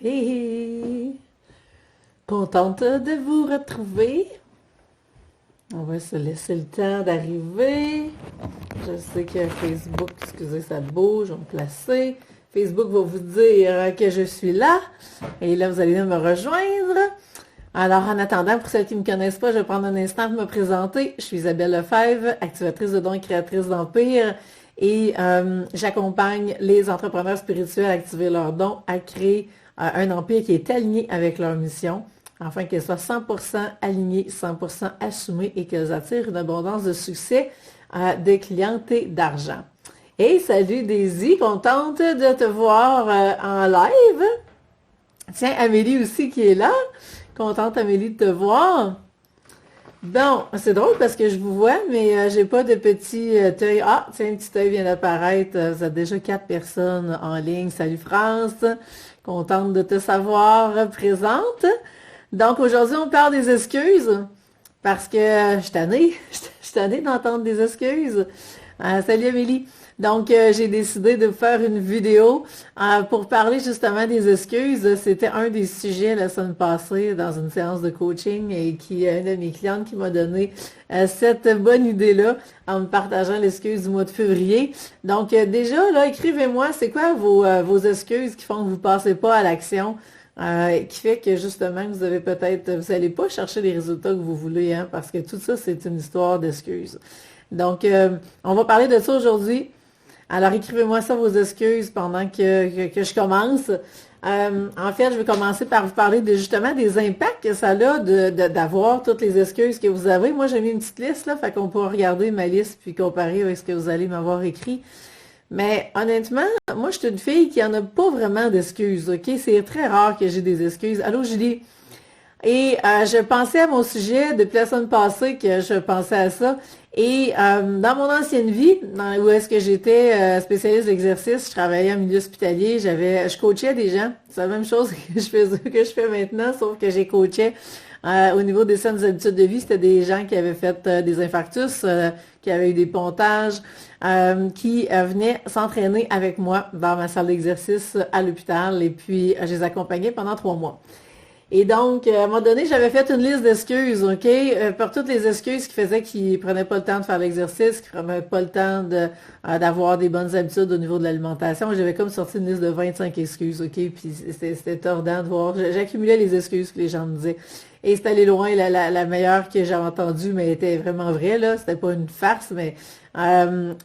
Hé, contente de vous retrouver. On va se laisser le temps d'arriver. Je sais que Facebook, excusez, ça bouge, on va me placer. Facebook va vous dire que je suis là. Et là, vous allez me rejoindre. Alors, en attendant, pour celles qui ne me connaissent pas, je vais prendre un instant pour me présenter. Je suis Isabelle Lefebvre, activatrice de dons et créatrice d'Empire. Et j'accompagne les entrepreneurs spirituels à activer leurs dons, à créer un empire qui est aligné avec leur mission, afin qu'elles soient 100% alignées, 100% assumées et qu'elles attirent une abondance de succès, de clientèle, d'argent. Et salut Daisy, contente de te voir en live. Tiens, Amélie aussi qui est là. Contente Amélie de te voir. Bon, c'est drôle parce que je vous vois, mais j'ai pas de petit œil. Ah, tiens, un petit œil vient d'apparaître. Vous êtes déjà 4 personnes en ligne. Salut France. Contente de te savoir présente. Donc aujourd'hui, on parle des excuses. Parce que je suis tannée d'entendre des excuses. Salut Amélie. Donc, j'ai décidé de faire une vidéo pour parler justement des excuses. C'était un des sujets la semaine passée dans une séance de coaching et qui une de mes clientes qui m'a donné cette bonne idée-là en me partageant l'excuse du mois de février. Donc, déjà, là, écrivez-moi, c'est quoi vos excuses qui font que vous ne passez pas à l'action? Qui fait que justement, vous n'allez pas chercher les résultats que vous voulez, hein, parce que tout ça, c'est une histoire d'excuses. Donc, on va parler de ça aujourd'hui. Alors, écrivez-moi ça, vos excuses, pendant que je commence. En fait, je vais commencer par vous parler justement des impacts que ça a d'avoir toutes les excuses que vous avez. Moi, j'ai mis une petite liste, là, fait qu'on pourra regarder ma liste puis comparer avec ce que vous allez m'avoir écrit. Mais honnêtement, moi, je suis une fille qui en a pas vraiment d'excuses, OK? C'est très rare que j'ai des excuses. Allô, Julie? Et je pensais à mon sujet depuis la semaine passée que je pensais à ça. Et dans mon ancienne vie, où est-ce que j'étais spécialiste d'exercice, je travaillais en milieu hospitalier, je coachais des gens. C'est la même chose que je fais maintenant, sauf que j'ai coaché au niveau des saines habitudes de vie. C'était des gens qui avaient fait des infarctus, qui avaient eu des pontages, qui venaient s'entraîner avec moi dans ma salle d'exercice à l'hôpital. Et puis, je les accompagnais pendant 3 mois. Et donc, à un moment donné, j'avais fait une liste d'excuses, OK? Pour toutes les excuses qui faisaient qu'ils ne prenaient pas le temps de faire l'exercice, qu'ils ne prenaient pas le temps d'avoir des bonnes habitudes au niveau de l'alimentation. J'avais comme sorti une liste de 25 excuses, OK? Puis c'était tordant de voir. J'accumulais les excuses que les gens me disaient. Et c'était allé loin, la meilleure que j'ai entendue, mais était vraiment vraie, là. C'était pas une farce, mais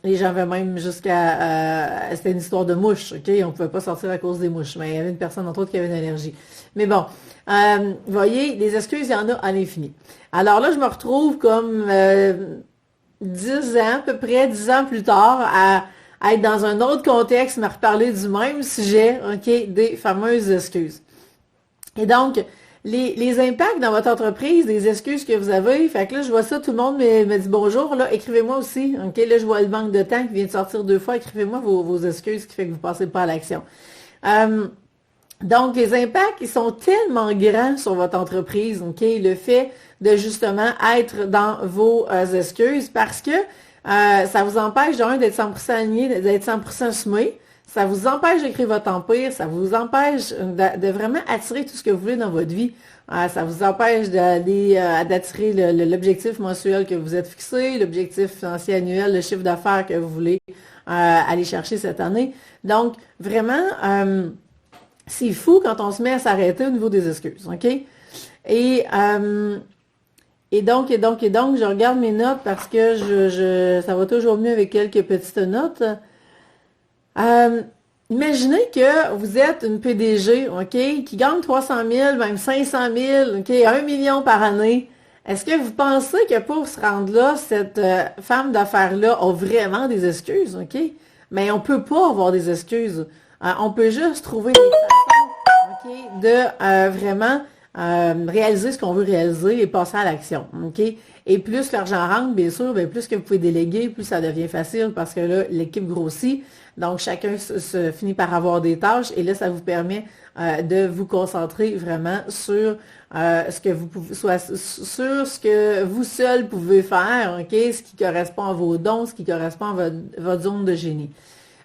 les gens avaient même c'était une histoire de mouches, OK? On pouvait pas sortir à cause des mouches. Mais il y avait une personne, entre autres, qui avait une allergie. Mais bon, vous voyez, les excuses, il y en a à l'infini. Alors là, je me retrouve comme 10 ans, à peu près 10 ans plus tard, à être dans un autre contexte, me reparler du même sujet, OK, des fameuses excuses. Et donc, les impacts dans votre entreprise, les excuses que vous avez, fait que là, je vois ça, tout le monde me dit bonjour, là, écrivez-moi aussi, OK, là, je vois le manque de temps qui vient de sortir 2 fois, écrivez-moi vos excuses qui fait que vous ne passez pas à l'action. Donc, les impacts, ils sont tellement grands sur votre entreprise, OK? Le fait de justement être dans vos excuses parce que ça vous empêche d'être 100% aligné, d'être 100% assumé. Ça vous empêche d'écrire votre empire, ça vous empêche de vraiment attirer tout ce que vous voulez dans votre vie. Ça vous empêche d'attirer l'objectif mensuel que vous êtes fixé, l'objectif financier annuel, le chiffre d'affaires que vous voulez aller chercher cette année. Donc, vraiment... c'est fou quand on se met à s'arrêter au niveau des excuses, OK? Et donc, je regarde mes notes parce que ça va toujours mieux avec quelques petites notes. Imaginez que vous êtes une PDG, OK, qui gagne 300 000, même 500 000, OK, 1 million par année. Est-ce que vous pensez que pour se rendre là, cette femme d'affaires-là a vraiment des excuses, OK? Mais on peut pas avoir des excuses. On peut juste trouver des façons, OK, de vraiment réaliser ce qu'on veut réaliser et passer à l'action, OK? Et plus l'argent rentre, bien sûr, bien plus que vous pouvez déléguer, plus ça devient facile parce que là, l'équipe grossit. Donc, chacun se finit par avoir des tâches et là, ça vous permet de vous concentrer vraiment sur ce que vous pouvez, soit sur ce que vous seul pouvez faire, OK? Ce qui correspond à vos dons, ce qui correspond à votre zone de génie.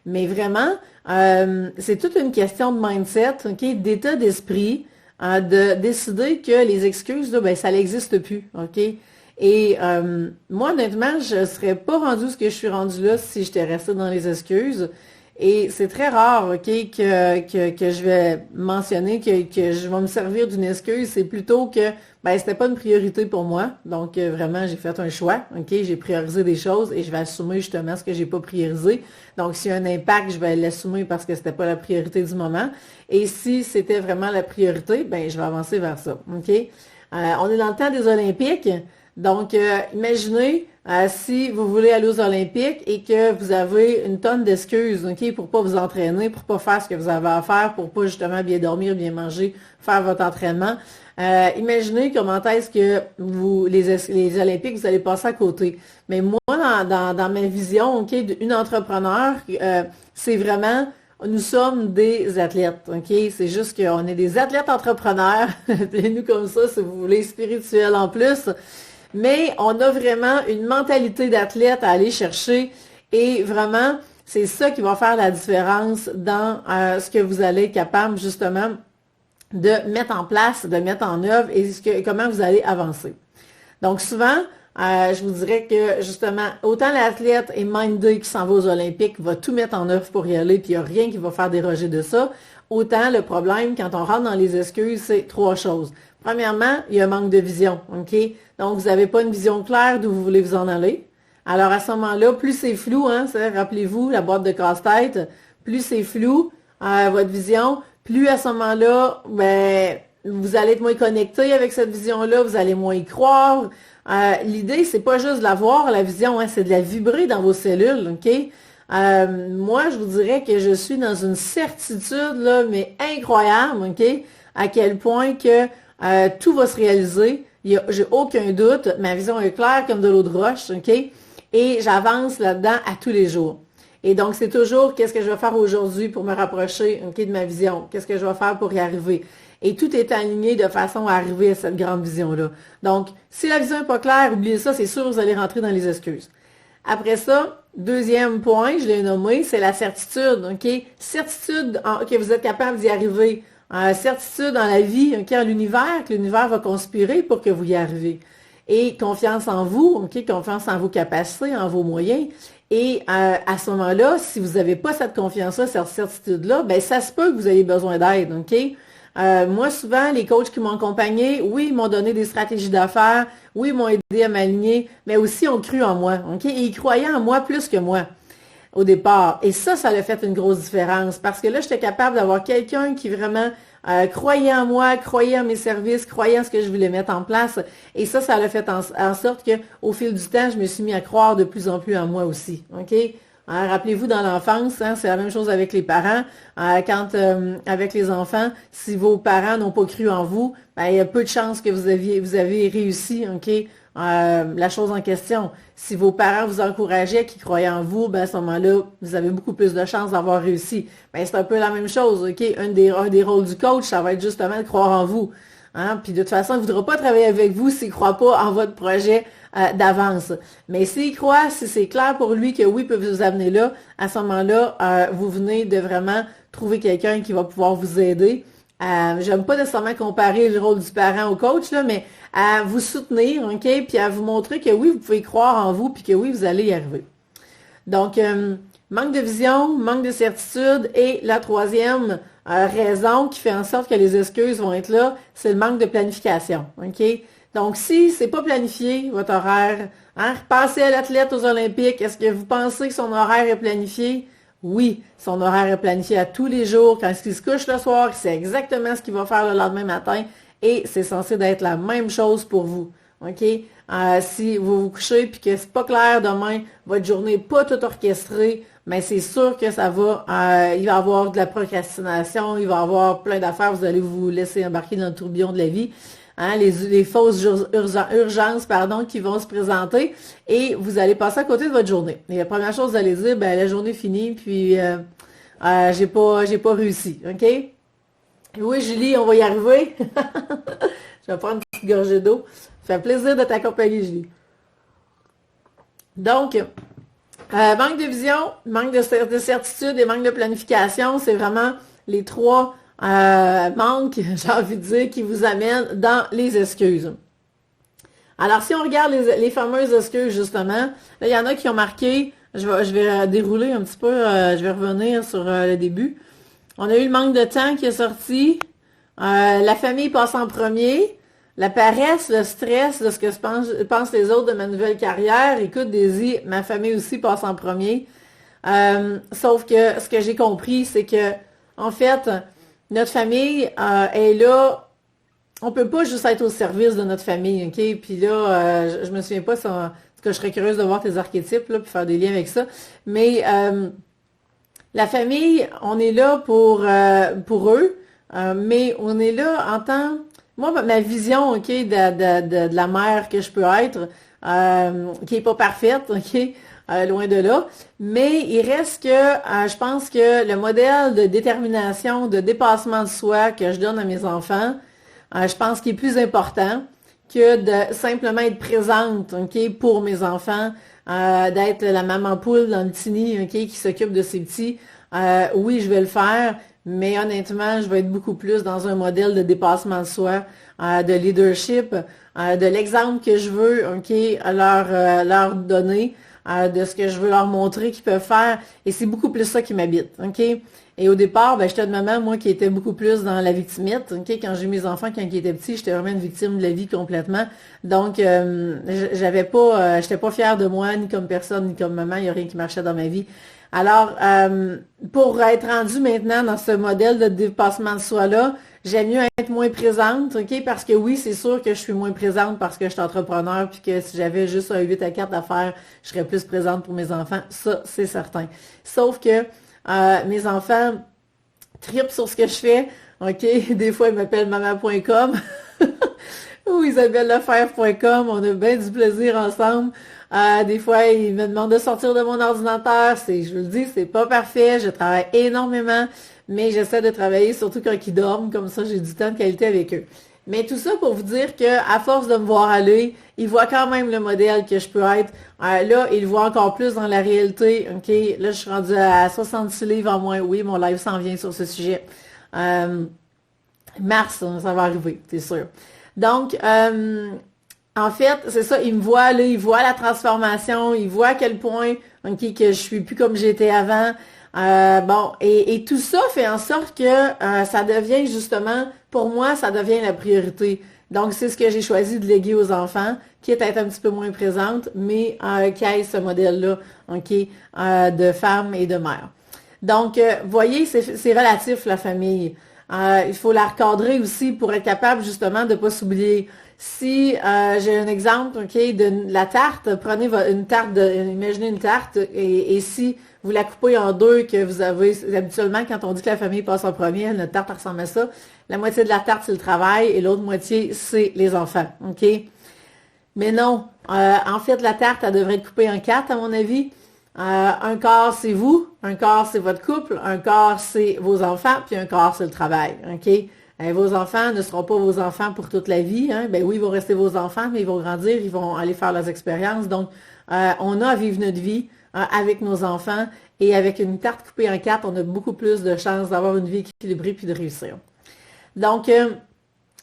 Mais vraiment, c'est toute une question de mindset, ok, d'état d'esprit, de décider que les excuses, là, ben, ça n'existe plus, ok? Et moi, honnêtement, je ne serais pas rendue ce que je suis rendue là si j'étais restée dans les excuses. Et c'est très rare, OK, que je vais mentionner que je vais me servir d'une excuse. C'est plutôt que ben c'était pas une priorité pour moi. Donc vraiment, j'ai fait un choix. OK, j'ai priorisé des choses et je vais assumer justement ce que j'ai pas priorisé. Donc, s'il y a un impact, je vais l'assumer parce que c'était pas la priorité du moment. Et si c'était vraiment la priorité, ben je vais avancer vers ça. OK? On est dans le temps des Olympiques. Donc, imaginez si vous voulez aller aux Olympiques et que vous avez une tonne d'excuses, OK, pour pas vous entraîner, pour pas faire ce que vous avez à faire, pour pas justement bien dormir, bien manger, faire votre entraînement. Imaginez comment est-ce que les Olympiques, vous allez passer à côté. Mais moi, dans ma vision, OK, d'une entrepreneur, c'est vraiment nous sommes des athlètes, OK? C'est juste qu'on est des athlètes entrepreneurs, appelez-nous comme ça si vous voulez, spirituels en plus. Mais on a vraiment une mentalité d'athlète à aller chercher et vraiment, c'est ça qui va faire la différence dans ce que vous allez être capable justement de mettre en place, de mettre en œuvre et comment vous allez avancer. Donc souvent, je vous dirais que justement, autant l'athlète est mindé qui s'en va aux Olympiques, va tout mettre en œuvre pour y aller, puis il n'y a rien qui va faire déroger de ça. Autant le problème, quand on rentre dans les excuses, c'est trois choses. Premièrement, il y a un manque de vision, OK? Donc, vous n'avez pas une vision claire d'où vous voulez vous en aller. Alors, à ce moment-là, plus c'est flou, hein, rappelez-vous, la boîte de casse-tête, plus c'est flou, votre vision, plus à ce moment-là, ben, vous allez être moins connecté avec cette vision-là, vous allez moins y croire. L'idée, c'est pas juste de la voir, la vision, hein, c'est de la vibrer dans vos cellules, OK? Moi, je vous dirais que je suis dans une certitude, là, mais incroyable, OK? À quel point que tout va se réaliser. J'ai aucun doute. Ma vision est claire comme de l'eau de roche, OK? Et j'avance là-dedans à tous les jours. Et donc, c'est toujours qu'est-ce que je vais faire aujourd'hui pour me rapprocher, OK, de ma vision? Qu'est-ce que je vais faire pour y arriver? Et tout est aligné de façon à arriver à cette grande vision-là. Donc, si la vision n'est pas claire, oubliez ça, c'est sûr, vous allez rentrer dans les excuses. Après ça, deuxième point, je l'ai nommé, c'est la certitude, OK? Certitude que vous êtes capable d'y arriver. Certitude dans la vie, OK, en l'univers, que l'univers va conspirer pour que vous y arriviez. Et confiance en vous, OK, confiance en vos capacités, en vos moyens. Et à ce moment-là, si vous n'avez pas cette confiance-là, cette certitude-là, ben ça se peut que vous ayez besoin d'aide, OK? Moi, souvent, les coachs qui m'ont accompagné, oui, ils m'ont donné des stratégies d'affaires, oui, ils m'ont aidé à m'aligner, mais aussi ils ont cru en moi, OK? Et ils croyaient en moi plus que moi au départ. Et ça a fait une grosse différence parce que là, j'étais capable d'avoir quelqu'un qui vraiment croyait en moi, croyait en mes services, croyait en ce que je voulais mettre en place. Et ça a fait en sorte que au fil du temps, je me suis mis à croire de plus en plus en moi aussi. OK? Rappelez-vous, dans l'enfance, hein, c'est la même chose avec les parents. Avec les enfants, si vos parents n'ont pas cru en vous, ben, il y a peu de chances que vous avez réussi, OK, la chose en question. Si vos parents vous encourageaient, qui croyaient en vous, ben, à ce moment-là, vous avez beaucoup plus de chances d'avoir réussi. Ben, c'est un peu la même chose, OK? Un des rôles du coach, ça va être justement de croire en vous. Hein? Puis de toute façon, il ne voudra pas travailler avec vous s'il ne croit pas en votre projet d'avance. Mais s'il croit, si c'est clair pour lui que oui, il peut vous amener là, à ce moment-là, vous venez de vraiment trouver quelqu'un qui va pouvoir vous aider. J'aime pas nécessairement comparer le rôle du parent au coach, là, mais à vous soutenir, OK, puis à vous montrer que oui, vous pouvez croire en vous, puis que oui, vous allez y arriver. Donc, manque de vision, manque de certitude, et la troisième raison qui fait en sorte que les excuses vont être là, c'est le manque de planification, OK? Donc, si c'est pas planifié, votre horaire, hein, passez à l'athlète aux Olympiques, est-ce que vous pensez que son horaire est planifié? Oui, son horaire est planifié à tous les jours. Quand il se couche le soir, il sait exactement ce qu'il va faire le lendemain matin et c'est censé d'être la même chose pour vous. OK? Si vous vous couchez et que c'est pas clair demain, votre journée n'est pas toute orchestrée, mais c'est sûr que ça va, il va y avoir de la procrastination, il va y avoir plein d'affaires, vous allez vous laisser embarquer dans le tourbillon de la vie. Hein, les fausses urgences qui vont se présenter et vous allez passer à côté de votre journée. Et la première chose, vous allez dire, ben la journée est finie, puis j'ai pas réussi. OK? Oui, Julie, on va y arriver. Je vais prendre une petite gorgée d'eau. Ça fait plaisir de t'accompagner, Julie. Donc, Manque de vision, manque de certitude et manque de planification, c'est vraiment les trois manques, j'ai envie de dire, qui vous amènent dans les excuses. Alors, si on regarde les fameuses excuses, justement, là, il y en a qui ont marqué, je vais dérouler un petit peu, je vais revenir sur le début. On a eu le manque de temps qui est sorti, la famille passe en premier, la paresse, le stress de ce que pensent les autres de ma nouvelle carrière. Écoute, Daisy, ma famille aussi passe en premier. Sauf que ce que j'ai compris, c'est que, en fait, notre famille est là. On peut pas juste être au service de notre famille, OK? Puis là, je me souviens pas, que je serais curieuse de voir tes archétypes, là, puis faire des liens avec ça. Mais la famille, on est là pour eux, mais on est là en tant... Moi, ma vision, OK, de la mère que je peux être, qui est pas parfaite, OK, loin de là, mais il reste que je pense que le modèle de détermination, de dépassement de soi que je donne à mes enfants, je pense qu'il est plus important que de simplement être présente, OK, pour mes enfants, d'être la maman poule dans le petit nid, OK, qui s'occupe de ses petits. Oui, je vais le faire, mais honnêtement, je vais être beaucoup plus dans un modèle de dépassement de soi, de leadership, de l'exemple que je veux, OK, leur donner, de ce que je veux leur montrer qu'ils peuvent faire. Et c'est beaucoup plus ça qui m'habite, OK? Et au départ, ben, j'étais une maman, moi, qui était beaucoup plus dans la victimite, OK? Quand j'ai eu mes enfants, quand ils étaient petits, j'étais vraiment une victime de la vie complètement. Donc, j'étais pas fière de moi, ni comme personne, ni comme maman. Il n'y a rien qui marchait dans ma vie. Alors, pour être rendue maintenant dans ce modèle de dépassement de soi-là, j'aime mieux être moins présente, OK? Parce que oui, c'est sûr que je suis moins présente parce que je suis entrepreneur, puis que si j'avais juste un 8 à 4 à faire, je serais plus présente pour mes enfants. Ça, c'est certain. Sauf que mes enfants tripent sur ce que je fais, OK? Des fois, ils m'appellent maman.com ou isabellefebvre.com. On a bien du plaisir ensemble. Des fois, ils me demandent de sortir de mon ordinateur. Je vous le dis, c'est pas parfait. Je travaille énormément, mais j'essaie de travailler surtout quand ils dorment. Comme ça, j'ai du temps de qualité avec eux. Mais tout ça pour vous dire que à force de me voir aller, ils voient quand même le modèle que je peux être. Là, ils le voient encore plus dans la réalité. OK, là, je suis rendue à 66 livres en moins. Oui, mon live s'en vient sur ce sujet. Mars, ça va arriver, c'est sûr. Donc, en fait, c'est ça, ils me voient là, ils voient la transformation, ils voient à quel point, OK, que je suis plus comme j'étais avant. Bon, et tout ça fait en sorte que ça devient justement, pour moi, ça devient la priorité. Donc, c'est ce que j'ai choisi de léguer aux enfants, qui est être un petit peu moins présente, mais qui ait ce modèle-là, OK, de femme et de mère. Donc, voyez, c'est relatif, la famille. Il faut la recadrer aussi pour être capable, justement, de ne pas s'oublier. Si j'ai un exemple, OK, de la tarte, prenez une tarte, imaginez une tarte, et si vous la coupez en deux, que vous avez, habituellement, quand on dit que la famille passe en premier, notre tarte ressemble à ça, la moitié de la tarte, c'est le travail, et l'autre moitié, c'est les enfants, OK? Mais non, en fait, la tarte, elle devrait être coupée en quatre, à mon avis. Un quart, c'est vous, un quart, c'est votre couple, un quart, c'est vos enfants, puis un quart, c'est le travail, OK? Vos enfants ne seront pas vos enfants pour toute la vie. Hein? Ben oui, ils vont rester vos enfants, mais ils vont grandir, ils vont aller faire leurs expériences. Donc, on a à vivre notre vie avec nos enfants. Et avec une tarte coupée en quatre, on a beaucoup plus de chances d'avoir une vie équilibrée puis de réussir. Donc,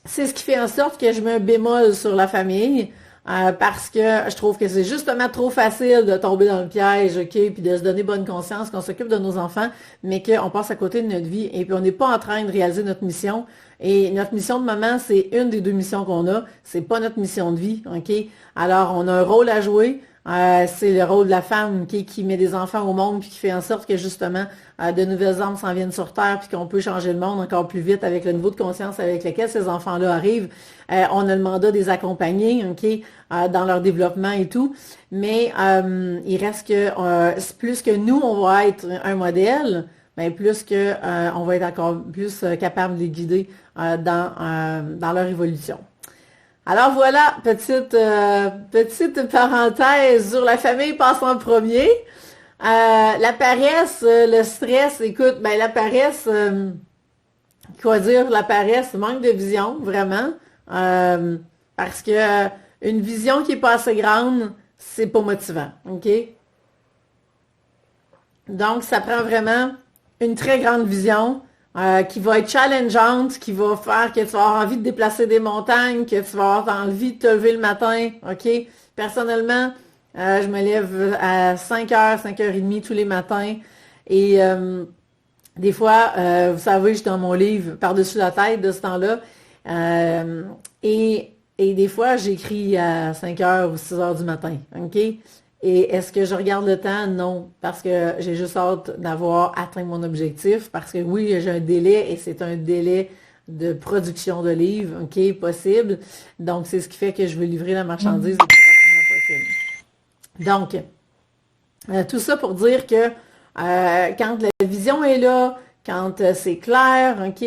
c'est ce qui fait en sorte que je mets un bémol sur la famille. Parce que je trouve que c'est justement trop facile de tomber dans le piège, OK, puis de se donner bonne conscience qu'on s'occupe de nos enfants, mais qu'on passe à côté de notre vie et puis on n'est pas en train de réaliser notre mission. Et notre mission de maman, c'est une des deux missions qu'on a, c'est pas notre mission de vie, OK? Alors, on a un rôle à jouer. C'est le rôle de la femme qui met des enfants au monde puis qui fait en sorte que justement de nouvelles âmes s'en viennent sur Terre puis qu'on peut changer le monde encore plus vite avec le niveau de conscience avec lequel ces enfants-là arrivent. On a le mandat de les accompagner, dans leur développement et tout. Mais il reste que plus que nous, on va être un modèle, ben plus que on va être encore plus capable de les guider dans leur évolution. Alors voilà, petite parenthèse sur la famille passe en premier. La paresse, le stress, écoute, ben la paresse, quoi dire, la paresse, manque de vision, vraiment. Parce que une vision qui est pas assez grande, c'est pas motivant, OK? Donc, ça prend vraiment une très grande vision qui va être challengeante, qui va faire que tu vas avoir envie de déplacer des montagnes, que tu vas avoir envie de te lever le matin, OK? Personnellement, je me lève à 5h, 5h30 tous les matins et des fois, vous savez, je suis dans mon livre par-dessus la tête de ce temps-là et des fois, j'écris à 5h ou 6h du matin, OK? Et est-ce que je regarde le temps? Non, parce que j'ai juste hâte d'avoir atteint mon objectif, parce que oui, j'ai un délai et c'est un délai de production de livres, OK, possible. Donc, c'est ce qui fait que je veux livrer la marchandise le plus rapidement possible. Donc, tout ça pour dire que quand la vision est là, quand c'est clair, OK,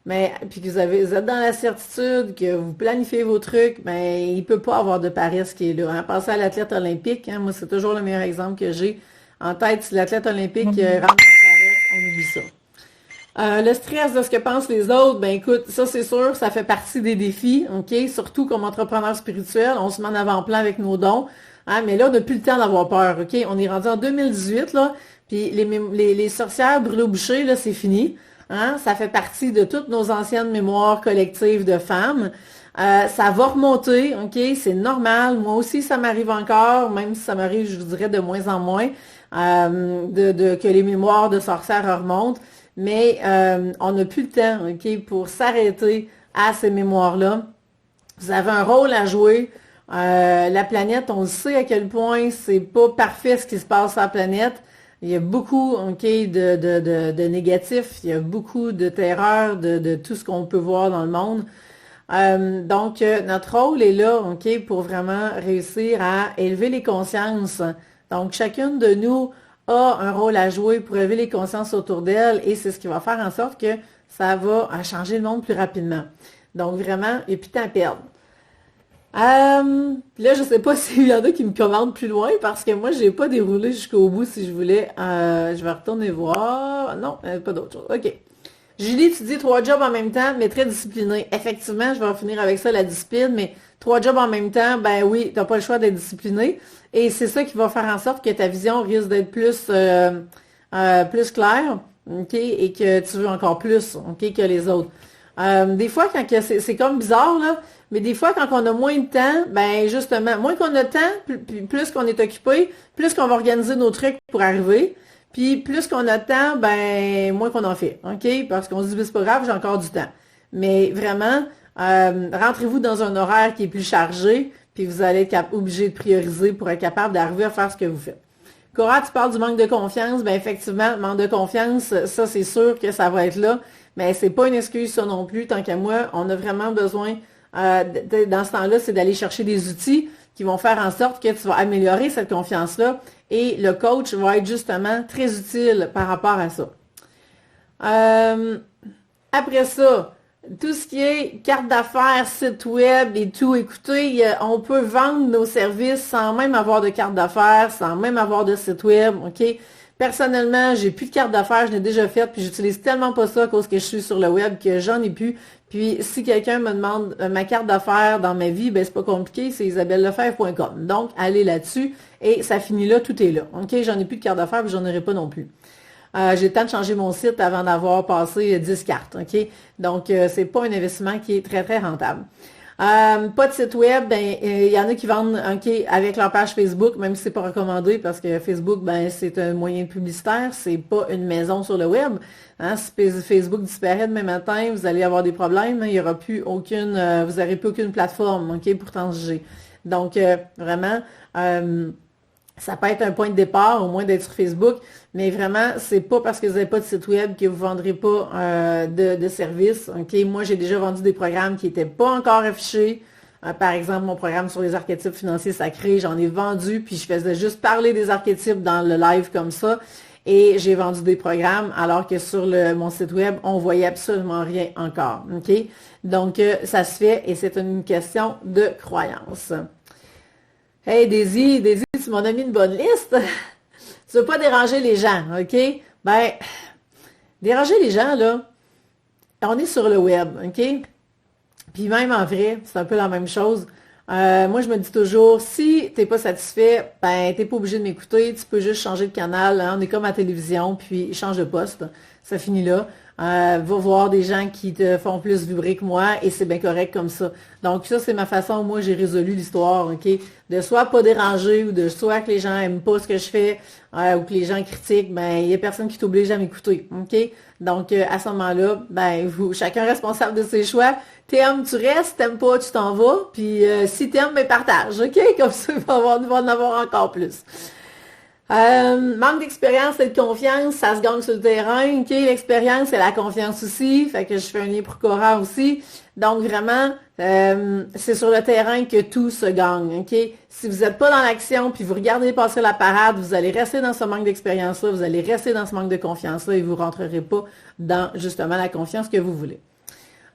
mais puis que vous êtes dans la certitude, que vous planifiez vos trucs, mais il ne peut pas avoir de paresse qui est là. Hein. Pensez à l'athlète olympique, hein, moi c'est toujours le meilleur exemple que j'ai en tête. Si l'athlète olympique rentre dans la paresse, on oublie ça. Le stress de ce que pensent les autres, ben écoute, ça c'est sûr, ça fait partie des défis, OK? Surtout comme entrepreneur spirituel, on se met en avant-plan avec nos dons, hein? Mais là, on n'a plus le temps d'avoir peur, OK? On est rendu en 2018, là, puis les sorcières brûlées au bûcher, là, c'est fini, hein? Ça fait partie de toutes nos anciennes mémoires collectives de femmes. Ça va remonter, OK? C'est normal. Moi aussi, ça m'arrive encore, même si ça m'arrive, je vous dirais, de moins en moins, que les mémoires de sorcières remontent. Mais on n'a plus le temps, OK, pour s'arrêter à ces mémoires-là. Vous avez un rôle à jouer. La planète, on le sait à quel point c'est pas parfait ce qui se passe sur la planète. Il y a beaucoup, OK, de négatifs. Il y a beaucoup de terreur, de tout ce qu'on peut voir dans le monde. Donc, notre rôle est là, OK, pour vraiment réussir à élever les consciences. Donc, chacune de nous a un rôle à jouer pour élever les consciences autour d'elle et c'est ce qui va faire en sorte que ça va changer le monde plus rapidement. Donc, vraiment, il n'y a plus de temps à perdre. Là, je ne sais pas s'il y en a qui me commandent plus loin parce que moi, je n'ai pas déroulé jusqu'au bout si je voulais. Je vais retourner voir. Non, pas d'autre chose. OK. Julie, tu dis 3 jobs en même temps, mais très discipliné. Effectivement, je vais en finir avec ça, la discipline, mais 3 jobs en même temps, ben oui, tu n'as pas le choix d'être discipliné. Et c'est ça qui va faire en sorte que ta vision risque d'être plus claire, OK, et que tu veux encore plus, OK, que les autres. Des fois, quand c'est comme bizarre, là, mais des fois, quand on a moins de temps, ben justement, moins qu'on a de temps, plus qu'on est occupé, plus qu'on va organiser nos trucs pour arriver. Puis plus qu'on a de temps, ben moins qu'on en fait, OK? Parce qu'on se dit, ben, c'est pas grave, j'ai encore du temps. Mais vraiment, rentrez-vous dans un horaire qui est plus chargé, puis vous allez être obligé de prioriser pour être capable d'arriver à faire ce que vous faites. Cora, tu parles du manque de confiance. Ben effectivement, le manque de confiance, ça c'est sûr que ça va être là, mais c'est pas une excuse ça non plus. Tant qu'à moi, on a vraiment besoin, dans ce temps-là, c'est d'aller chercher des outils qui vont faire en sorte que tu vas améliorer cette confiance-là et le coach va être justement très utile par rapport à ça. Après ça, tout ce qui est carte d'affaires, site web et tout, écoutez, on peut vendre nos services sans même avoir de carte d'affaires, sans même avoir de site web, OK? Personnellement, j'ai plus de carte d'affaires, je l'ai déjà faite, puis j'utilise tellement pas ça à cause que je suis sur le web que j'en ai plus. Puis si quelqu'un me demande ma carte d'affaires dans ma vie, ben c'est pas compliqué, c'est isabellelefebvre.com. Donc, allez là-dessus et ça finit là, tout est là. OK, j'en ai plus de carte d'affaires, puis j'en aurai pas non plus. J'ai le temps de changer mon site avant d'avoir passé 10 cartes, OK? Donc, c'est pas un investissement qui est très, très rentable. Pas de site web, ben il y en a qui vendent avec leur page Facebook, même si c'est pas recommandé parce que Facebook, ben c'est un moyen publicitaire, c'est pas une maison sur le web. Hein, si Facebook disparaît demain matin, vous allez avoir des problèmes. Il y aura plus aucune, vous n'aurez plus aucune plateforme, pour transiger. Donc vraiment. Ça peut être un point de départ, au moins d'être sur Facebook, mais vraiment, c'est pas parce que vous n'avez pas de site web que vous ne vendrez pas de service. OK? Moi, j'ai déjà vendu des programmes qui n'étaient pas encore affichés. Par exemple, mon programme sur les archétypes financiers sacrés, j'en ai vendu, puis je faisais juste parler des archétypes dans le live comme ça. Et j'ai vendu des programmes, alors que sur mon site web, on voyait absolument rien encore. OK? Donc, ça se fait et c'est une question de croyance. Hey Daisy, tu m'en as mis une bonne liste. Tu veux pas déranger les gens, OK? Ben, déranger les gens, là, on est sur le web, OK? Puis même en vrai, c'est un peu la même chose. Moi, je me dis toujours, si t'es pas satisfait, ben t'es pas obligé de m'écouter, tu peux juste changer de canal, hein. On est comme à la télévision, puis change de poste. Ça finit là. Va voir des gens qui te font plus vibrer que moi et c'est bien correct comme ça. Donc ça, c'est ma façon, moi, j'ai résolu l'histoire, OK? De soit pas déranger ou de soit que les gens aiment pas ce que je fais ou que les gens critiquent, ben il y a personne qui t'oblige à m'écouter, OK? Donc à ce moment-là, ben vous, chacun est responsable de ses choix. T'aimes, tu restes, t'aimes pas, tu t'en vas. Puis si t'aimes, ben partage, OK? Comme ça, il va en avoir encore plus. Manque d'expérience et de confiance, ça se gagne sur le terrain. OK? L'expérience et la confiance aussi. Fait que je fais un lien pour Cora aussi. Donc vraiment, c'est sur le terrain que tout se gagne. OK? Si vous n'êtes pas dans l'action puis vous regardez passer la parade, vous allez rester dans ce manque d'expérience-là, vous allez rester dans ce manque de confiance-là et vous ne rentrerez pas dans justement la confiance que vous voulez.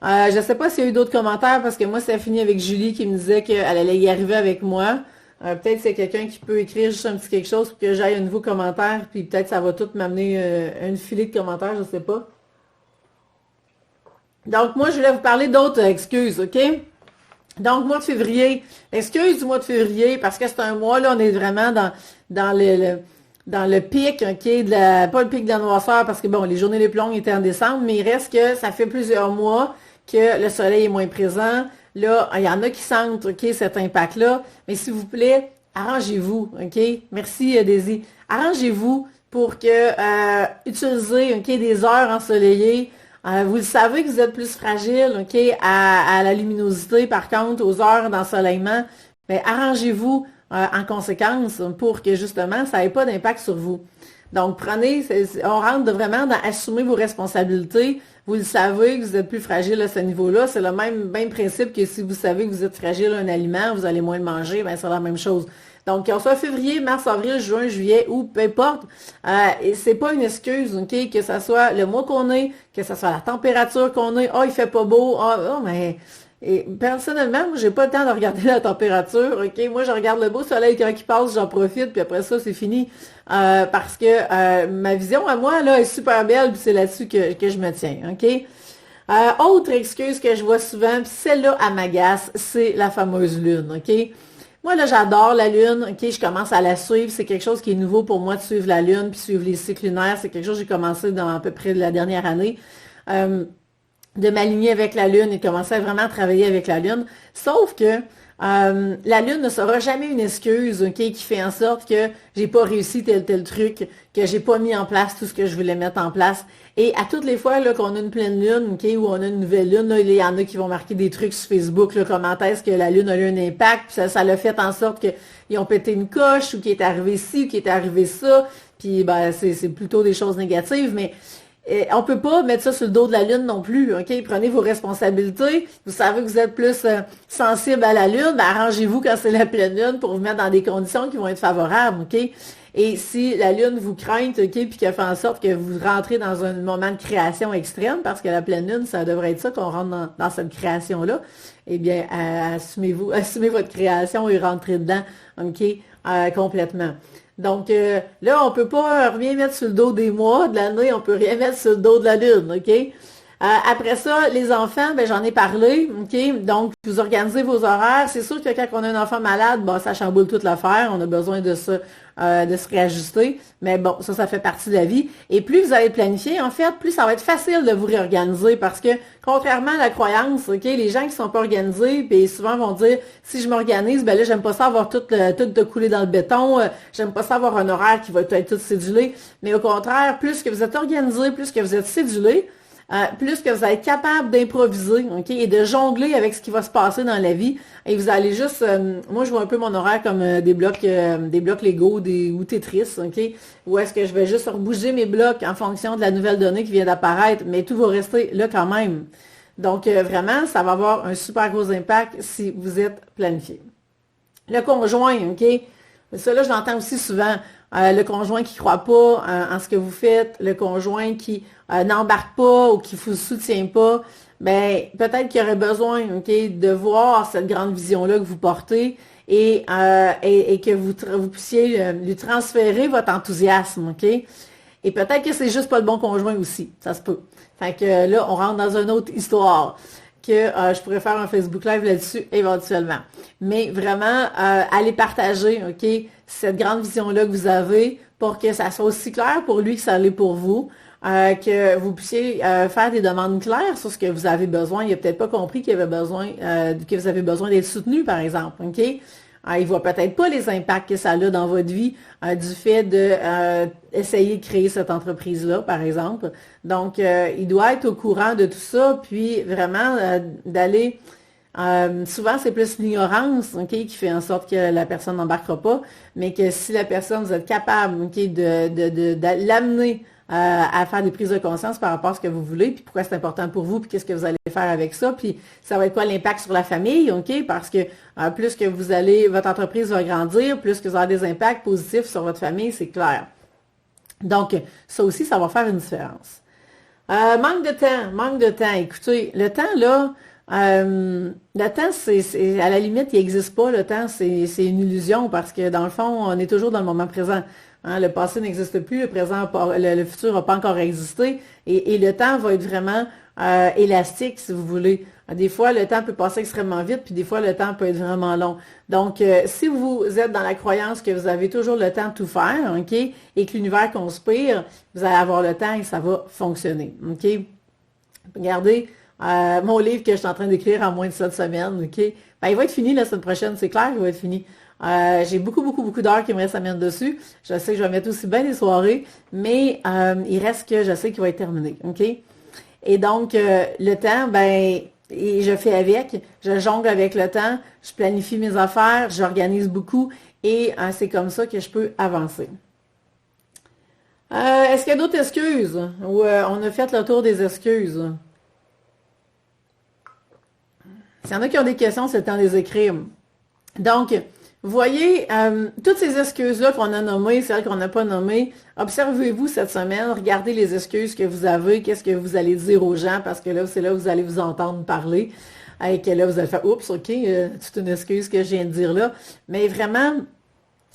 Je ne sais pas s'il y a eu d'autres commentaires parce que moi, ça a fini avec Julie qui me disait qu'elle allait y arriver avec moi. Peut-être c'est quelqu'un qui peut écrire juste un petit quelque chose pour que j'aille un nouveau commentaire, puis peut-être ça va tout m'amener une filée de commentaires, je ne sais pas. Donc, moi, je voulais vous parler d'autres excuses, OK? Donc, mois de février, excuse du mois de février, parce que c'est un mois, là, on est vraiment dans le pic, OK, pas le pic de la noirceur, parce que bon, les journées les plus longues étaient en décembre, mais il reste que ça fait plusieurs mois que le soleil est moins présent. Là, il y en a qui sentent, OK, cet impact-là. Mais s'il vous plaît, arrangez-vous, OK? Merci, Daisy. Arrangez-vous pour que utilisez, OK, des heures ensoleillées. Vous le savez que vous êtes plus fragile, OK, à la luminosité, par contre, aux heures d'ensoleillement. Mais arrangez-vous en conséquence pour que justement, ça n'ait pas d'impact sur vous. Donc, on rentre vraiment dans assumer vos responsabilités. Vous le savez que vous êtes plus fragile à ce niveau-là. C'est le même principe que si vous savez que vous êtes fragile à un aliment, vous allez moins le manger, ben c'est la même chose. Donc, qu'on soit février, mars, avril, juin, juillet ou peu importe, c'est pas une excuse, OK, que ce soit le mois qu'on est, que ce soit la température qu'on est, il fait pas beau, mais... Et personnellement, moi, j'ai pas le temps de regarder la température, OK? Moi, je regarde le beau soleil quand il passe, j'en profite, puis après ça, c'est fini. Parce que ma vision à moi, là, est super belle, puis c'est là-dessus que je me tiens, OK? Autre excuse que je vois souvent, puis celle-là, à m'agace, c'est la fameuse lune, OK? Moi, là, j'adore la lune, OK? Je commence à la suivre. C'est quelque chose qui est nouveau pour moi de suivre la lune, puis suivre les cycles lunaires. C'est quelque chose que j'ai commencé dans à peu près la dernière année. De m'aligner avec la Lune et commencer à vraiment travailler avec la Lune. Sauf que la Lune ne sera jamais une excuse, OK, qui fait en sorte que j'ai pas réussi tel truc, que j'ai pas mis en place tout ce que je voulais mettre en place. Et à toutes les fois là, qu'on a une pleine Lune, OK, ou on a une nouvelle Lune, là, il y en a qui vont marquer des trucs sur Facebook, là, comment est-ce que la Lune a eu un impact, puis ça l'a fait en sorte qu'ils ont pété une coche, ou qu'il est arrivé ci, ou qu'il est arrivé ça, puis ben, c'est plutôt des choses négatives, mais... Et on peut pas mettre ça sur le dos de la Lune non plus, OK? Prenez vos responsabilités. Vous savez que vous êtes plus sensible à la Lune, ben arrangez-vous quand c'est la pleine Lune pour vous mettre dans des conditions qui vont être favorables, OK? Et si la Lune vous craint, OK, puis qu'elle fait en sorte que vous rentrez dans un moment de création extrême, parce que la pleine Lune, ça devrait être ça qu'on rentre dans cette création-là, eh bien, assumez votre création et rentrez dedans, OK? Complètement. Donc, là, on peut pas rien mettre sur le dos des mois de l'année, on peut rien mettre sur le dos de la Lune, OK? Après ça, les enfants, ben j'en ai parlé, OK? Donc, vous organisez vos horaires. C'est sûr que quand on a un enfant malade, bon, ça chamboule toute l'affaire. On a besoin de se réajuster. Mais bon, ça fait partie de la vie. Et plus vous allez planifier, en fait, plus ça va être facile de vous réorganiser parce que, contrairement à la croyance, OK, les gens qui sont pas organisés, puis souvent vont dire, si je m'organise, ben là, j'aime pas ça avoir tout de couler dans le béton. J'aime pas ça avoir un horaire qui va être tout cédulé. Mais au contraire, plus que vous êtes organisé, plus que vous êtes cédulé, plus que vous allez être capable d'improviser, OK, et de jongler avec ce qui va se passer dans la vie. Et vous allez juste, moi je vois un peu mon horaire comme des blocs Lego ou Tetris, OK, où est-ce que je vais juste rebouger mes blocs en fonction de la nouvelle donnée qui vient d'apparaître, mais tout va rester là quand même. Donc vraiment, ça va avoir un super gros impact si vous êtes planifié. Le conjoint, OK, ça là je l'entends aussi souvent. Le conjoint qui ne croit pas en ce que vous faites, le conjoint qui n'embarque pas ou qui ne vous soutient pas, ben peut-être qu'il aurait besoin, OK, de voir cette grande vision-là que vous portez et que vous puissiez lui transférer votre enthousiasme, OK? Et peut-être que c'est juste pas le bon conjoint aussi, ça se peut. Fait que là, on rentre dans une autre histoire. que je pourrais faire un Facebook Live là-dessus éventuellement. Mais vraiment, allez partager, OK, cette grande vision-là que vous avez pour que ça soit aussi clair pour lui que ça l'est pour vous. Que vous puissiez faire des demandes claires sur ce que vous avez besoin. Il n'a peut-être pas compris qu'il avait besoin, que vous avez besoin d'être soutenu, par exemple. OK? Il voit peut-être pas les impacts que ça a dans votre vie du fait de essayer de créer cette entreprise-là, par exemple. Donc, il doit être au courant de tout ça, puis vraiment d'aller... souvent, c'est plus l'ignorance, OK, qui fait en sorte que la personne n'embarquera pas, mais que si la personne, vous êtes capable, OK, de l'amener à faire des prises de conscience par rapport à ce que vous voulez, puis pourquoi c'est important pour vous, puis qu'est-ce que vous allez faire avec ça, puis ça va être quoi l'impact sur la famille, OK? Parce que plus que votre entreprise va grandir, plus que vous aurez des impacts positifs sur votre famille, c'est clair. Donc, ça aussi, ça va faire une différence. Manque de temps. Écoutez, le temps, là, le temps, c'est à la limite, il n'existe pas, le temps, c'est une illusion, parce que dans le fond, on est toujours dans le moment présent. Hein, le passé n'existe plus, le présent, le futur n'a pas encore existé, et le temps va être vraiment élastique, si vous voulez. Des fois, le temps peut passer extrêmement vite, puis des fois, le temps peut être vraiment long. Donc, si vous êtes dans la croyance que vous avez toujours le temps de tout faire, OK, et que l'univers conspire, vous allez avoir le temps et ça va fonctionner, OK? Regardez, mon livre que je suis en train d'écrire en moins de 7 semaines, OK? Ben, il va être fini la semaine prochaine, c'est clair qu'il va être fini. J'ai beaucoup d'heures qui me restent à mettre dessus. Je sais que je vais mettre aussi bien des soirées, mais il reste que je sais qu'il va être terminé, OK? Et donc, le temps, ben, et je fais avec, je jongle avec le temps, je planifie mes affaires, j'organise beaucoup, et c'est comme ça que je peux avancer. Est-ce qu'il y a d'autres excuses? Ou on a fait le tour des excuses? S'il y en a qui ont des questions, c'est le temps de les écrire. Donc, vous voyez, toutes ces excuses-là qu'on a nommées, celles qu'on n'a pas nommées, observez-vous cette semaine, regardez les excuses que vous avez, qu'est-ce que vous allez dire aux gens, parce que là, c'est là que vous allez vous entendre parler, et que là, vous allez faire « Oups, OK, c'est une excuse que je viens de dire là ». Mais vraiment,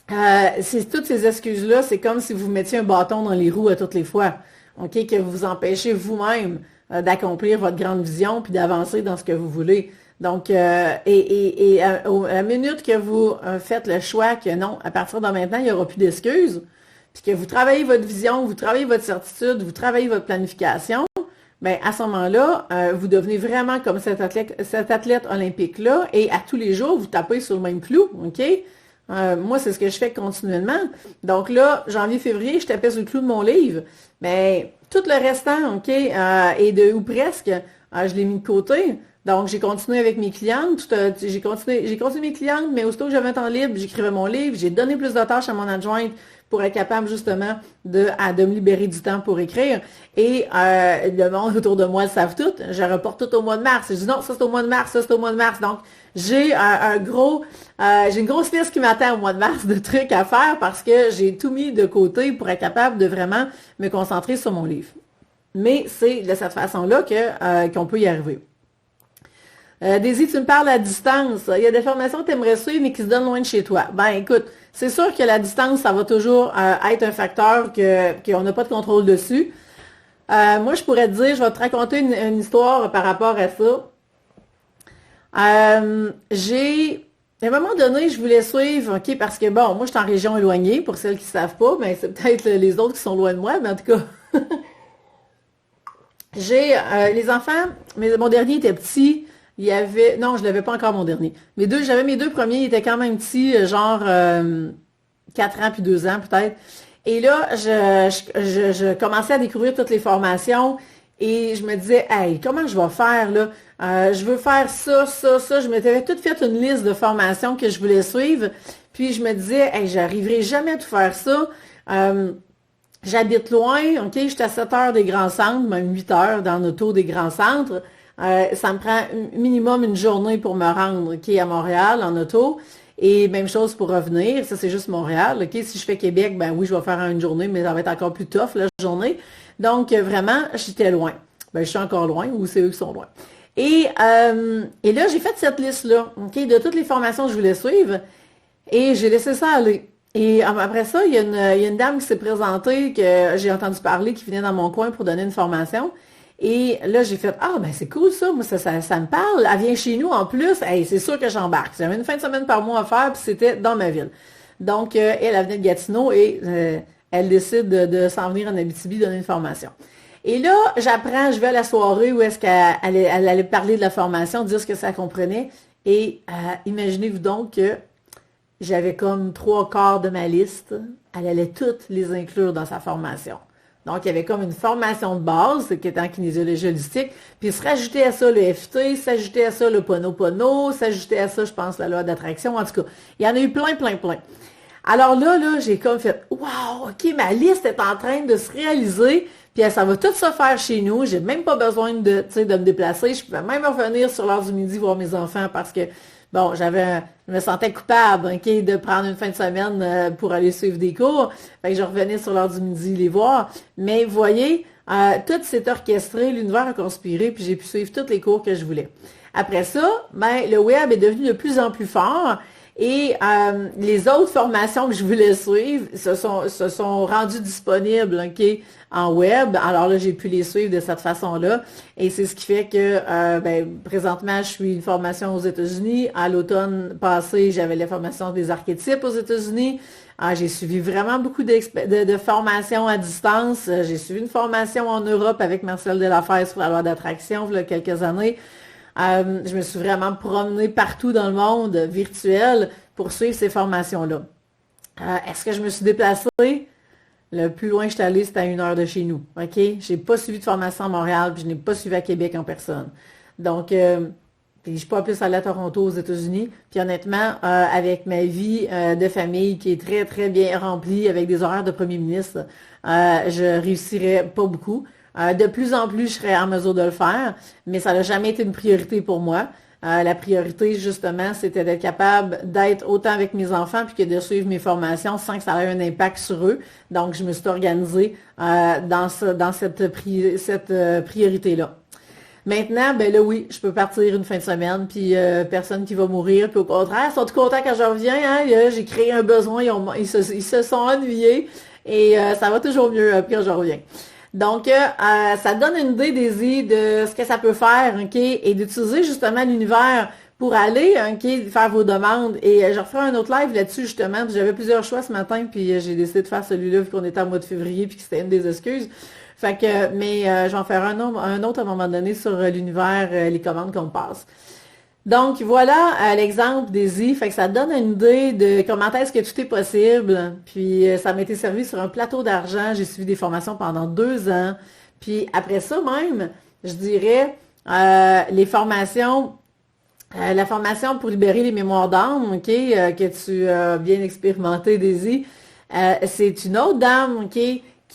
toutes ces excuses-là, c'est comme si vous mettiez un bâton dans les roues à toutes les fois, OK, que vous empêchez vous-même d'accomplir votre grande vision, puis d'avancer dans ce que vous voulez. Donc, à la minute que vous faites le choix que non, à partir de maintenant, il n'y aura plus d'excuses, puis que vous travaillez votre vision, vous travaillez votre certitude, vous travaillez votre planification, bien, à ce moment-là, vous devenez vraiment comme cet athlète olympique-là, et à tous les jours, vous tapez sur le même clou, OK? Moi, c'est ce que je fais continuellement. Donc là, janvier, février, je tapais sur le clou de mon livre, mais tout le restant, OK, ou presque, je l'ai mis de côté. Donc, j'ai continué avec mes clientes, j'ai continué mes clientes, mais aussitôt que j'avais un temps libre, j'écrivais mon livre, j'ai donné plus de tâches à mon adjointe pour être capable justement de me libérer du temps pour écrire. Et le monde autour de moi le savent tout, je reporte tout au mois de mars. Je dis non, ça c'est au mois de mars, ça c'est au mois de mars. Donc, j'ai une grosse liste qui m'attend au mois de mars de trucs à faire parce que j'ai tout mis de côté pour être capable de vraiment me concentrer sur mon livre. Mais c'est de cette façon-là qu'on peut y arriver. Daisy, tu me parles à distance. Il y a des formations que tu aimerais suivre, mais qui se donnent loin de chez toi. Ben, écoute, c'est sûr que la distance, ça va toujours être un facteur qu'on n'a pas de contrôle dessus. Moi, je pourrais te dire, je vais te raconter une histoire par rapport à ça. À un moment donné, je voulais suivre, OK, parce que, bon, moi, je suis en région éloignée, pour celles qui ne savent pas, mais c'est peut-être les autres qui sont loin de moi, mais en tout cas... J'ai les enfants, mais mon dernier était petit. Non, je l'avais pas encore mon dernier. J'avais mes deux premiers, ils étaient quand même petits, genre 4 ans puis 2 ans peut-être. Et là, je commençais à découvrir toutes les formations et je me disais, hey, comment je vais faire là? Je veux faire ça. Je m'étais tout fait une liste de formations que je voulais suivre. Puis je me disais, hey, j'arriverai jamais à tout faire ça. J'habite loin, OK, je suis à 7 heures des grands centres, même 8 heures dans l'auto des grands centres. Ça me prend minimum une journée pour me rendre, OK, à Montréal en auto. Et même chose pour revenir, ça c'est juste Montréal, OK. Si je fais Québec, ben oui, je vais faire une journée, mais ça va être encore plus tough la journée. Donc vraiment, j'étais loin. Ben je suis encore loin, ou c'est eux qui sont loin. Et là, j'ai fait cette liste-là, OK, de toutes les formations que je voulais suivre, et j'ai laissé ça aller. Et après ça, il y a une dame qui s'est présentée, que j'ai entendu parler, qui venait dans mon coin pour donner une formation. Et là, j'ai fait, ah, ben c'est cool ça, moi ça me parle. Elle vient chez nous en plus, hey, c'est sûr que j'embarque. J'avais une fin de semaine par mois à faire, puis c'était dans ma ville. Donc, elle venait de Gatineau et elle décide de s'en venir en Abitibi donner une formation. Et là, j'apprends, je vais à la soirée où est-ce elle allait parler de la formation, dire ce que ça comprenait. Et imaginez-vous donc que j'avais comme 3/4 de ma liste. Elle allait toutes les inclure dans sa formation. Donc, il y avait comme une formation de base, qui est en kinésiologie holistique, puis se rajoutait à ça le FT, s'ajoutait à ça le Pono, s'ajoutait à ça, je pense, la loi d'attraction. En tout cas, il y en a eu plein. Alors là, j'ai comme fait, wow, OK, ma liste est en train de se réaliser, puis ça va tout se faire chez nous. J'ai même pas besoin de me déplacer. Je pouvais même revenir sur l'heure du midi voir mes enfants parce que, bon, je me sentais coupable, OK, de prendre une fin de semaine pour aller suivre des cours. Fait que je revenais sur l'heure du midi les voir. Mais vous voyez, tout s'est orchestré, l'univers a conspiré, puis j'ai pu suivre tous les cours que je voulais. Après ça, ben, le web est devenu de plus en plus fort. Et les autres formations que je voulais suivre se sont rendues disponibles, OK, en web. Alors là, j'ai pu les suivre de cette façon-là. Et c'est ce qui fait que présentement, je suis une formation aux États-Unis. À l'automne passé, j'avais la formation des archétypes aux États-Unis. J'ai suivi vraiment beaucoup de formations à distance. J'ai suivi une formation en Europe avec Marcel Delaferre sur la loi d'attraction il y a quelques années. Je me suis vraiment promenée partout dans le monde virtuel pour suivre ces formations-là. Est-ce que je me suis déplacée? Le plus loin que je suis allée, c'était à 1 heure de chez nous. OK? J'ai pas suivi de formation à Montréal, puis je n'ai pas suivi à Québec en personne. Donc, puis je suis pas plus allée à Toronto, aux États-Unis. Puis honnêtement, avec ma vie de famille qui est très, très bien remplie, avec des horaires de premier ministre, je réussirais pas beaucoup. De plus en plus, je serais en mesure de le faire, mais ça n'a jamais été une priorité pour moi. La priorité, justement, c'était d'être capable d'être autant avec mes enfants puis que de suivre mes formations sans que ça ait un impact sur eux. Donc, je me suis organisée dans cette priorité-là. Maintenant, ben là, oui, je peux partir une fin de semaine, puis personne qui va mourir, puis au contraire, ils sont tout contents quand je reviens, hein, j'ai créé un besoin, ils se sont ennuyés, et ça va toujours mieux quand je reviens. Donc, ça donne une idée, Daisy, de ce que ça peut faire, OK, et d'utiliser justement l'univers pour aller, OK, faire vos demandes. Et je referai un autre live là-dessus, justement, puis j'avais plusieurs choix ce matin, puis j'ai décidé de faire celui-là, vu qu'on était en mois de février, puis que c'était une des excuses. Fait que, mais j'en ferai un autre à un moment donné sur l'univers, les commandes qu'on passe. Donc, voilà l'exemple Daisy. Fait que ça donne une idée de comment est-ce que tout est possible. Puis, ça m'a été servi sur un plateau d'argent. J'ai suivi des formations pendant 2 ans. Puis, après ça même, je dirais, les formations, la formation pour libérer les mémoires d'âme, OK, que tu as bien expérimenté, Daisy, c'est une autre dame, OK,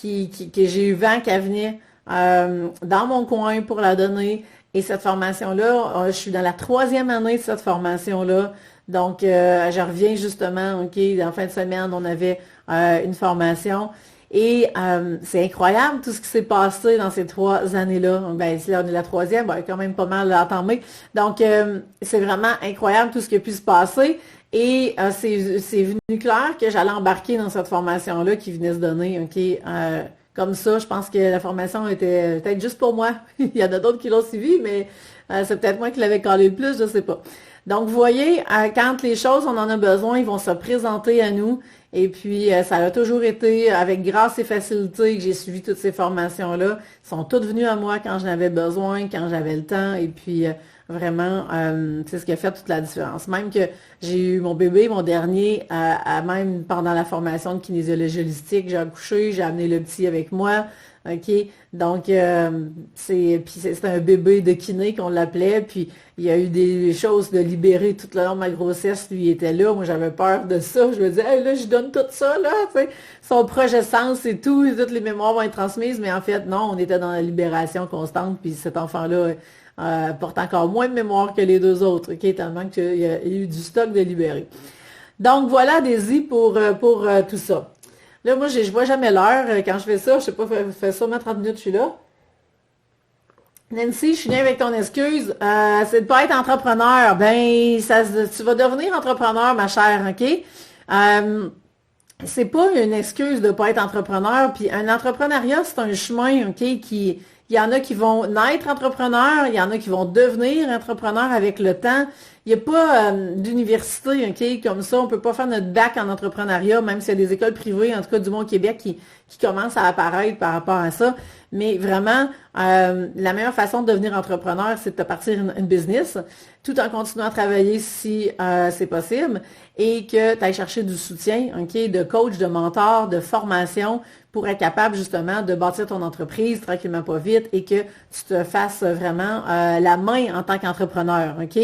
que j'ai eu vent qu'elle venait dans mon coin pour la donner. Et cette formation-là, je suis dans la 3e année de cette formation-là. Donc, je reviens justement, OK, en fin de semaine, on avait une formation. Et c'est incroyable tout ce qui s'est passé dans ces 3 années-là. Ben, si là, on est la 3e, ben, quand même pas mal entamé. Donc, c'est vraiment incroyable tout ce qui a pu se passer. Et c'est venu clair que j'allais embarquer dans cette formation-là qui venait se donner, OK, comme ça, je pense que la formation était peut-être juste pour moi. Il y en a d'autres qui l'ont suivi, mais c'est peut-être moi qui l'avais collé le plus, je sais pas. Donc, vous voyez, quand les choses, on en a besoin, ils vont se présenter à nous. Et puis, ça a toujours été avec grâce et facilité que j'ai suivi toutes ces formations-là. Ils sont toutes venues à moi quand j'en avais besoin, quand j'avais le temps. Et puis, vraiment, c'est ce qui a fait toute la différence. Même que j'ai eu mon bébé, mon dernier, même pendant la formation de kinésiologie holistique, j'ai accouché, j'ai amené le petit avec moi. OK? Donc, c'est un bébé de kiné qu'on l'appelait, puis il y a eu des choses de libérer tout le long de ma grossesse, lui il était là, moi j'avais peur de ça, je me disais, hey, là, je donne tout ça, là, tu sais, son projet sens et tout, toutes les mémoires vont être transmises, mais en fait, non, on était dans la libération constante, puis cet enfant-là porte encore moins de mémoire que les 2 autres, OK? Tellement qu'il y a eu du stock de libérer. Donc, voilà, Daisy, pour tout ça. Là, moi, je vois jamais l'heure quand je fais ça. Je sais pas, fait sûrement 30 minutes, je suis là. Nancy, je suis venue avec ton excuse. C'est de pas être entrepreneur. Ben, tu vas devenir entrepreneur, ma chère, OK? C'est pas une excuse de pas être entrepreneur. Puis un entrepreneuriat, c'est un chemin, OK, qui Il y en a qui vont naître entrepreneurs, il y en a qui vont devenir entrepreneurs avec le temps. Il n'y a pas d'université, OK, comme ça. On peut pas faire notre bac en entrepreneuriat, même s'il y a des écoles privées, en tout cas du monde Québec, qui commencent à apparaître par rapport à ça. Mais vraiment, la meilleure façon de devenir entrepreneur, c'est de partir une business, tout en continuant à travailler si c'est possible, et que tu ailles chercher du soutien, OK, de coach, de mentor, de formation, pour être capable justement de bâtir ton entreprise tranquillement pas vite et que tu te fasses vraiment la main en tant qu'entrepreneur, OK?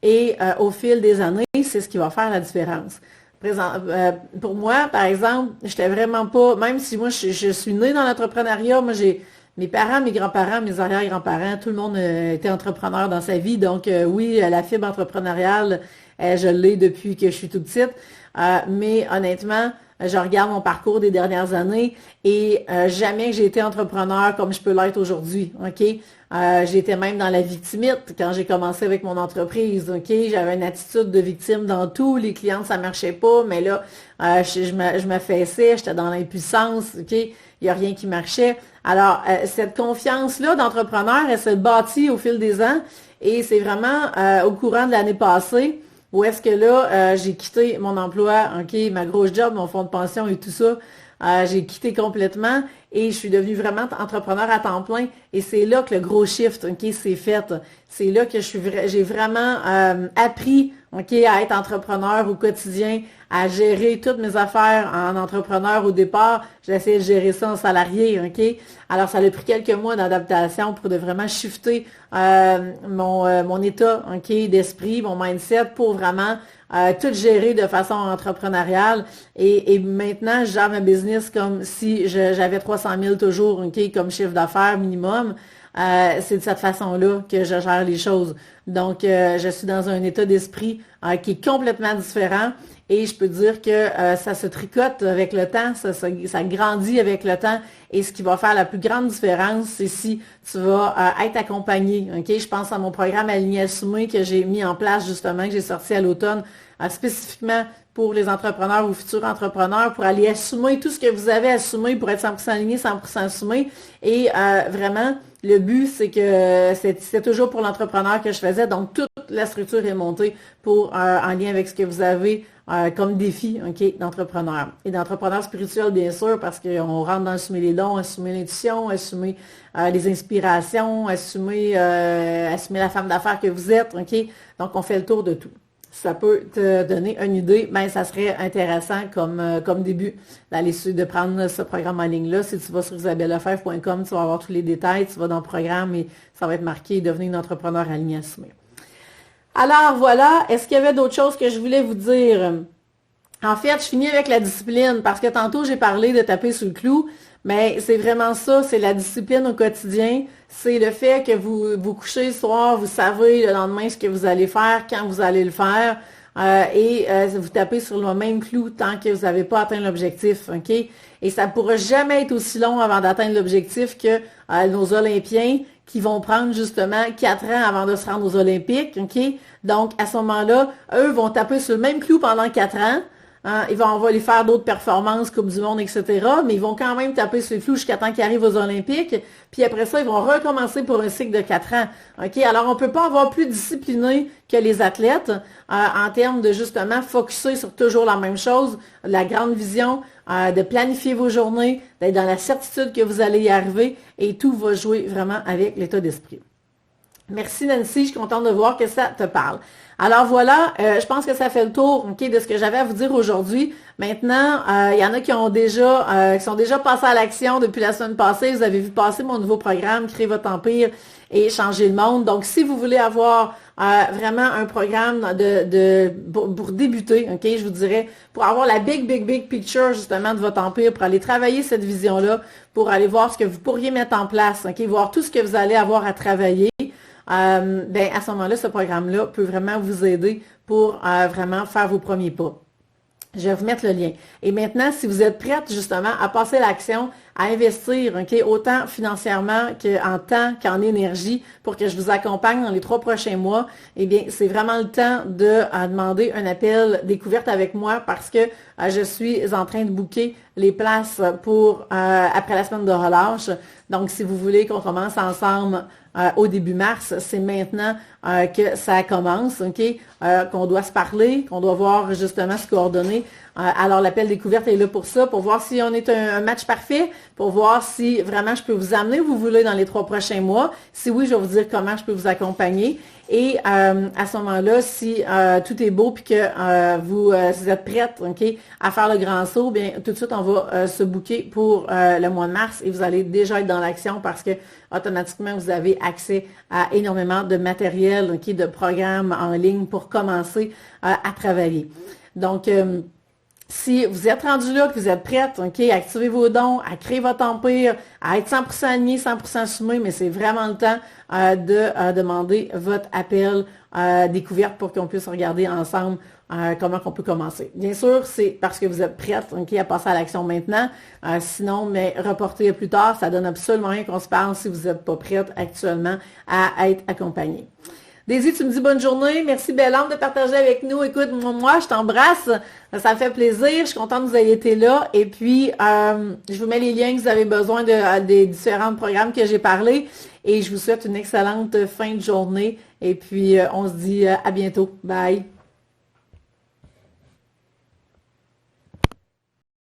Et au fil des années, c'est ce qui va faire la différence. Pour moi, par exemple, j'étais vraiment pas, même si moi je suis née dans l'entrepreneuriat, moi j'ai mes parents, mes grands-parents, mes arrière-grands-parents, tout le monde était entrepreneur dans sa vie. Donc oui, la fibre entrepreneuriale, je l'ai depuis que je suis toute petite. Mais honnêtement, je regarde mon parcours des dernières années et jamais que j'ai été entrepreneur comme je peux l'être aujourd'hui, OK? J'étais même dans la victimite quand j'ai commencé avec mon entreprise, OK? J'avais une attitude de victime dans tout, les clientes, ça marchait pas, mais là, je me fessais, j'étais dans l'impuissance, OK? Il n'y a rien qui marchait. Alors, cette confiance-là d'entrepreneur, elle se bâtit au fil des ans et c'est vraiment au courant de l'année passée où est-ce que là, j'ai quitté mon emploi, OK, ma grosse job, mon fonds de pension et tout ça. J'ai quitté complètement et je suis devenue vraiment entrepreneur à temps plein. Et c'est là que le gros shift, OK, s'est fait. C'est là que j'ai vraiment appris, OK, à être entrepreneur au quotidien, à gérer toutes mes affaires en entrepreneur au départ. J'ai essayé de gérer ça en salarié, OK? Alors, ça a pris quelques mois d'adaptation pour de vraiment shifter mon état, OK, d'esprit, mon mindset pour vraiment tout gérer de façon entrepreneuriale et maintenant je gère ma business comme si j'avais 300 000 toujours, OK, comme chiffre d'affaires minimum. C'est de cette façon-là que je gère les choses. Donc, je suis dans un état d'esprit qui est complètement différent et je peux dire que ça se tricote avec le temps, ça grandit avec le temps et ce qui va faire la plus grande différence, c'est si tu vas être accompagné. OK? Je pense à mon programme Aligné Assumé que j'ai mis en place justement, que j'ai sorti à l'automne, spécifiquement pour les entrepreneurs ou futurs entrepreneurs, pour aller assumer tout ce que vous avez assumé pour être 100% aligné, 100% assumé. Et vraiment, le but, c'est que c'est toujours pour l'entrepreneur que je faisais. Donc, toute la structure est montée pour en lien avec ce que vous avez comme défi, OK, d'entrepreneur. Et d'entrepreneur spirituel, bien sûr, parce qu'on rentre dans assumer les dons, assumer l'intuition, assumer les inspirations, assumer la femme d'affaires que vous êtes, OK? Donc, on fait le tour de tout. Ça peut te donner une idée, ben ça serait intéressant comme début de prendre ce programme en ligne-là. Si tu vas sur isabellefebvre.com, tu vas avoir tous les détails, tu vas dans le programme et ça va être marqué « Devenir une entrepreneur alignée assumée ». Alors voilà, est-ce qu'il y avait d'autres choses que je voulais vous dire? En fait, je finis avec la discipline parce que tantôt j'ai parlé de taper sur le clou, mais c'est vraiment ça, c'est la discipline au quotidien. C'est le fait que vous couchez le soir, vous savez le lendemain ce que vous allez faire, quand vous allez le faire, et vous tapez sur le même clou tant que vous n'avez pas atteint l'objectif, OK? Et ça ne pourra jamais être aussi long avant d'atteindre l'objectif que nos Olympiens qui vont prendre justement 4 ans avant de se rendre aux Olympiques, OK? Donc, à ce moment-là, eux vont taper sur le même clou pendant 4 ans. Hein, on va aller faire d'autres performances, Coupe du Monde, etc. Mais ils vont quand même taper sur le clou jusqu'à temps qu'ils arrivent aux Olympiques. Puis après ça, ils vont recommencer pour un cycle de 4 ans. OK? Alors, on ne peut pas avoir plus discipliné que les athlètes en termes de justement focusser sur toujours la même chose, la grande vision, de planifier vos journées, d'être dans la certitude que vous allez y arriver et tout va jouer vraiment avec l'état d'esprit. Merci Nancy, je suis contente de voir que ça te parle. Alors voilà, je pense que ça fait le tour, OK, de ce que j'avais à vous dire aujourd'hui. Maintenant, il y en a qui sont déjà passés à l'action depuis la semaine passée. Vous avez vu passer mon nouveau programme, Créer votre empire et changer le monde. Donc, si vous voulez avoir vraiment un programme pour débuter, OK, je vous dirais, pour avoir la big picture justement de votre empire, pour aller travailler cette vision-là, pour aller voir ce que vous pourriez mettre en place, OK, voir tout ce que vous allez avoir à travailler. À ce moment-là, ce programme-là peut vraiment vous aider pour vraiment faire vos premiers pas. Je vais vous mettre le lien. Et maintenant, si vous êtes prête justement à passer l'action, à investir, OK, autant financièrement qu'en temps, qu'en énergie, pour que je vous accompagne dans les 3 prochains mois, eh bien, c'est vraiment le temps de demander un appel découverte avec moi parce que je suis en train de booker les places pour après la semaine de relâche. Donc, si vous voulez qu'on commence ensemble au début mars, c'est maintenant que ça commence, OK? Qu'on doit se parler, qu'on doit voir justement se coordonner. Alors, l'appel découverte est là pour ça, pour voir si on est un match parfait, pour voir si vraiment je peux vous amener où vous voulez dans les 3 prochains mois. Si oui, je vais vous dire comment je peux vous accompagner. Et à ce moment-là, si tout est beau puis que vous êtes prête, OK, à faire le grand saut, bien tout de suite, on va se booker pour le mois de mars et vous allez déjà être dans l'action parce que automatiquement, vous avez accès à énormément de matériel, OK, de programmes en ligne pour commencer à travailler. Donc, si vous êtes rendu là, que vous êtes prête, OK, à activer vos dons, à créer votre empire, à être 100% aligné, 100% soumé, mais c'est vraiment le temps de demander votre appel découverte pour qu'on puisse regarder ensemble comment on peut commencer. Bien sûr, c'est parce que vous êtes prête, OK, à passer à l'action maintenant. Sinon, mais reporter plus tard, ça donne absolument rien qu'on se parle si vous n'êtes pas prête actuellement à être accompagnée. Daisy, tu me dis bonne journée. Merci, belle âme, de partager avec nous. Écoute, moi, je t'embrasse. Ça me fait plaisir. Je suis contente que vous ayez été là. Et puis, je vous mets les liens que vous avez besoin des différents programmes que j'ai parlé. Et je vous souhaite une excellente fin de journée. Et puis, on se dit à bientôt. Bye.